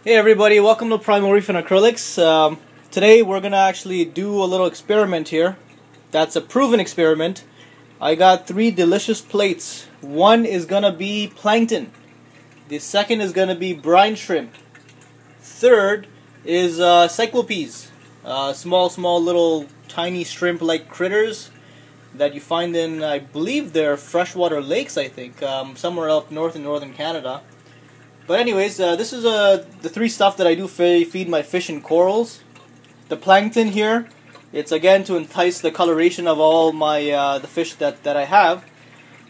Hey everybody, welcome to Primo, Reef and Acrylics. Today we're going to actually do a little experiment here. That's a proven experiment. I got 3 delicious plates. One is going to be plankton. The second is going to be brine shrimp. Third is cyclopes. Small little tiny shrimp-like critters that you find in, I believe they're freshwater lakes, I think, somewhere up north in northern Canada. But anyways, this is the 3 stuff that I do feed my fish and corals. The plankton here, it's again to entice the coloration of all my the fish that I have.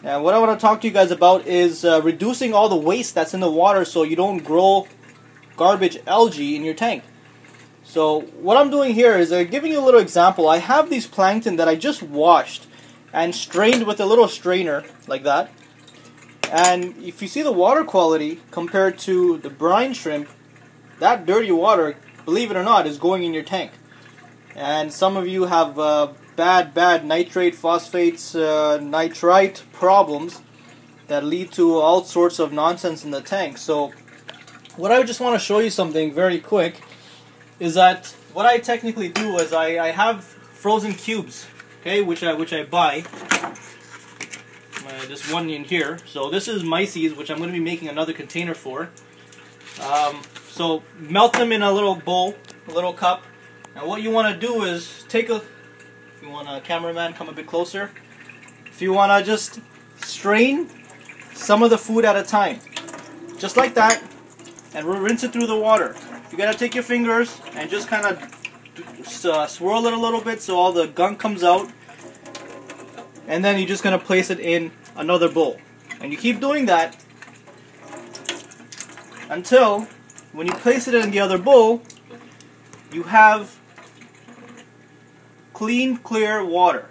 And what I want to talk to you guys about is reducing all the waste that's in the water so you don't grow garbage algae in your tank. So what I'm doing here is giving you a little example. I have these plankton that I just washed and strained with a little strainer like that. And if you see the water quality compared to the brine shrimp, that dirty water, believe it or not, is going in your tank. And some of you have bad nitrate, phosphates, nitrite problems that lead to all sorts of nonsense in the tank. So what I just want to show you something very quick is that what I technically do is I have frozen cubes, okay, which I buy. This one in here. So this is myces, which I'm going to be making another container for. So melt them in a little bowl, a little cup. And what you want to do is take a, if you want a cameraman, come a bit closer. If you want to just strain some of the food at a time, just like that, and rinse it through the water. You gotta take your fingers and just kind of swirl it a little bit so all the gunk comes out. And then you're just going to place it in another bowl. And you keep doing that until when you place it in the other bowl, you have clean, clear water.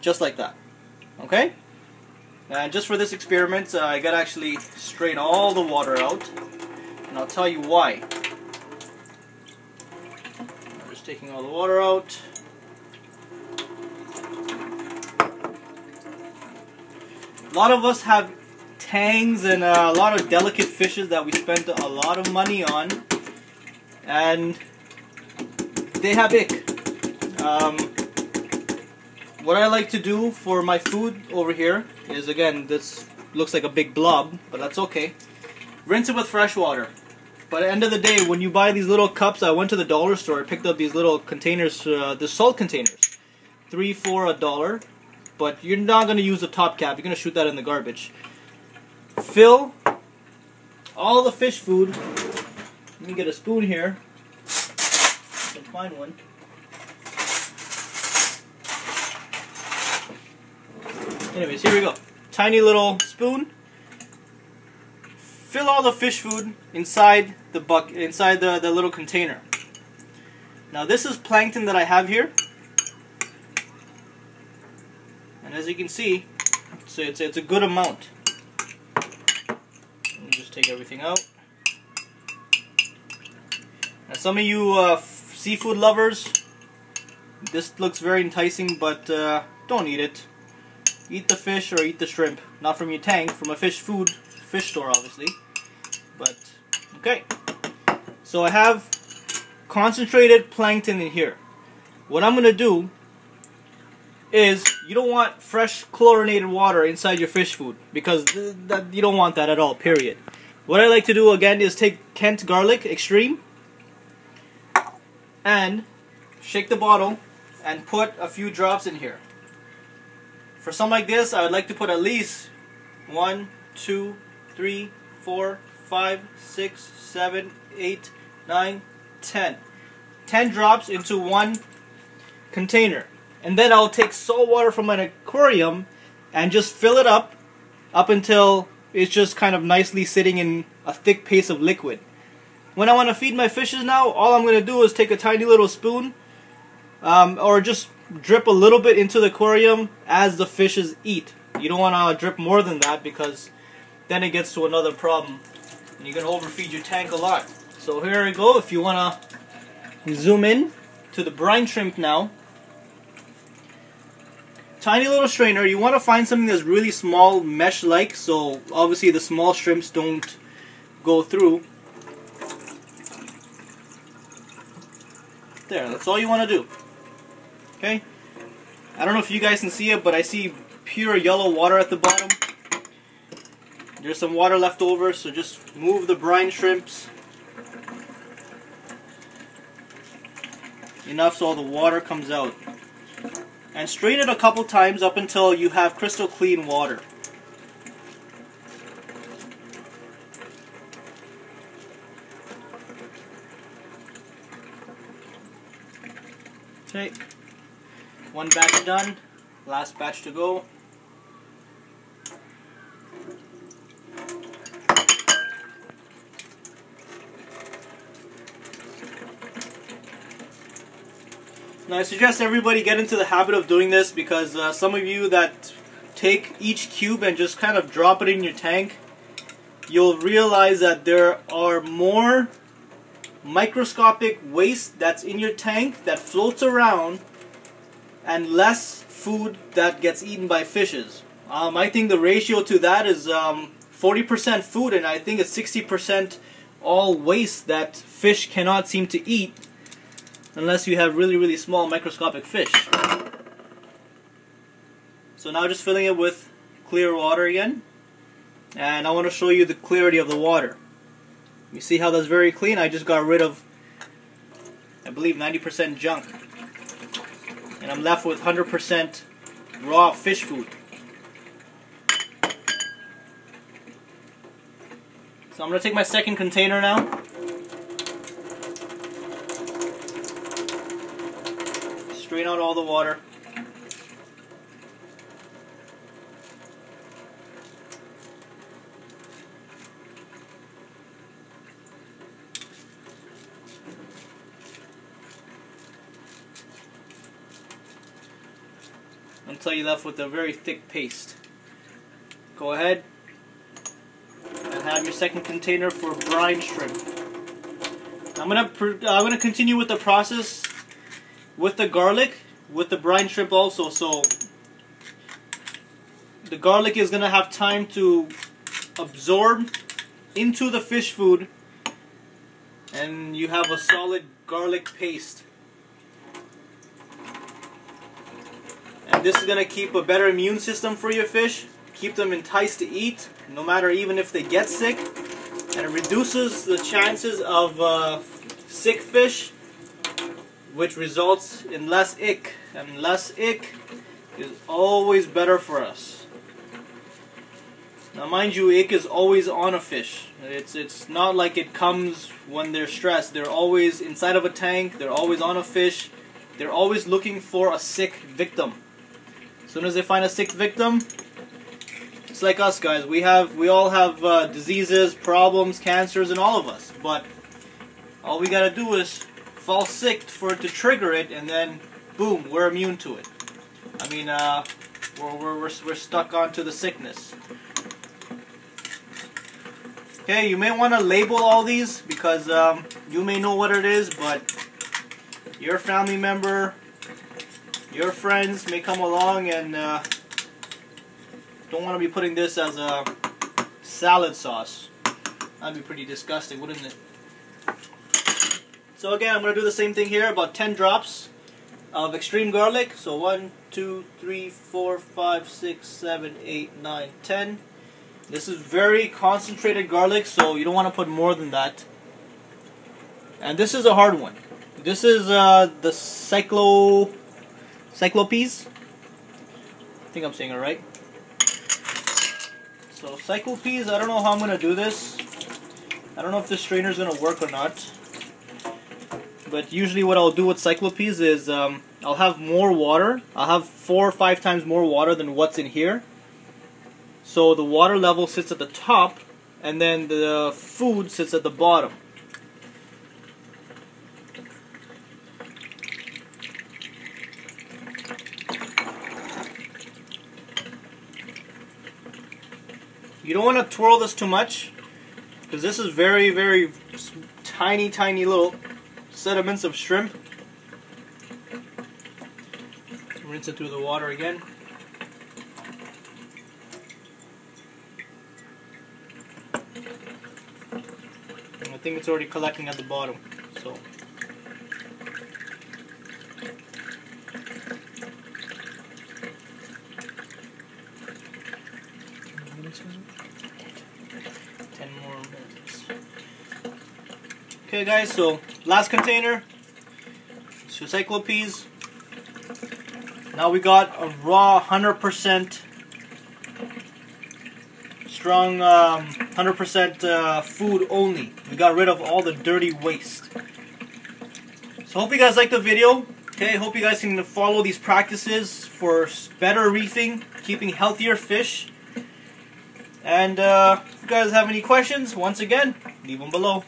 Just like that. Okay? And just for this experiment, I got to actually strain all the water out. And I'll tell you why. I'm just taking all the water out. A lot of us have tangs and a lot of delicate fishes that we spend a lot of money on, and they have ick. What I like to do for my food over here is, again, this looks like a big blob, but that's okay. Rinse it with fresh water. But at the end of the day, when you buy these little cups, I went to the dollar store, I picked up these little containers, the salt containers, 3 for $1. But you're not going to use the top cap. You're going to shoot that in the garbage. Fill all the fish food. Let me get a spoon here. I can find one. Anyways, here we go. Tiny little spoon. Fill all the fish food inside the the little container. Now this is plankton that I have here. And as you can see, it's a good amount. Let me just take everything out. Now some of you seafood lovers, this looks very enticing, but don't eat it. Eat the fish or eat the shrimp. Not from your tank, from a fish store obviously. But, okay. So I have concentrated plankton in here. What I'm going to do is, you don't want fresh chlorinated water inside your fish food, because you don't want that at all, period. What I like to do again is take Kent garlic extreme and shake the bottle and put a few drops in here. For something like this, I would like to put at least 1, 2, 3, 4, 5, 6, 7, 8, 9, 10. 10 drops into one container. And then I'll take salt water from an aquarium and just fill it up until it's just kind of nicely sitting in a thick paste of liquid. When I want to feed my fishes now, all I'm going to do is take a tiny little spoon or just drip a little bit into the aquarium as the fishes eat. You don't want to drip more than that, because then it gets to another problem. And you're going to overfeed your tank a lot. So here we go. If you want to zoom in to the brine shrimp now. Tiny little strainer. You want to find something that's really small, mesh-like, so obviously the small shrimps don't go through. There, that's all you want to do. Okay? I don't know if you guys can see it, but I see pure yellow water at the bottom. There's some water left over, so just move the brine shrimps enough so all the water comes out. And strain it a couple times up until you have crystal clean water. Okay, one batch done, last batch to go. Now I suggest everybody get into the habit of doing this because some of you that take each cube and just kind of drop it in your tank, you'll realize that there are more microscopic waste that's in your tank that floats around and less food that gets eaten by fishes. I think the ratio to that is 40% food, and I think it's 60% all waste that fish cannot seem to eat unless you have really small microscopic fish. So now just filling it with clear water again, and I want to show you the clarity of the water. You see how that's very clean? I just got rid of, I believe, 90% junk, and I'm left with 100% raw fish food. So I'm going to take my second container now. Strain out all the water. Until you're left with a very thick paste. Go ahead and have your second container for brine shrimp. I'm gonna continue with the process with the garlic, with the brine shrimp also. So the garlic is gonna have time to absorb into the fish food, and you have a solid garlic paste. And this is going to keep a better immune system for your fish, keep them enticed to eat, no matter even if they get sick, and it reduces the chances of sick fish, which results in less ick, and less ick is always better for us. Now mind you, ick is always on a fish. It's not like it comes when they're stressed. They're always inside of a tank, they're always on a fish, they're always looking for a sick victim. As soon as they find a sick victim, it's like us guys. We all have diseases, problems, cancers, and all of us. But all we gotta do is fall sick for it to trigger it, and then boom, we're immune to it. I mean, we're stuck onto the sickness. Okay, you may want to label all these because you may know what it is, but your family member, your friends may come along and don't want to be putting this as a salad sauce. That'd be pretty disgusting, wouldn't it? So again, I'm going to do the same thing here, about 10 drops of extreme garlic. So 1, 2, 3, 4, 5, 6, 7, 8, 9, 10. This is very concentrated garlic, so you don't want to put more than that. And this is a hard one. This is the cyclopes. I think I'm saying it right. So cyclopes, I don't know how I'm going to do this. I don't know if this strainer is going to work or not. But usually what I'll do with cyclopes is I'll have more water. I'll have 4 or 5 times more water than what's in here. So the water level sits at the top, and then the food sits at the bottom. You don't want to twirl this too much, because this is very tiny little sediments of shrimp. Rinse it through the water again. think it's already collecting at the bottom. So. Okay guys, so last container, cyclopes. Now we got a raw 100% strong 100% food only. We got rid of all the dirty waste. So hope you guys like the video. Okay, hope you guys can follow these practices for better reefing, keeping healthier fish. And if you guys have any questions, once again, leave them below.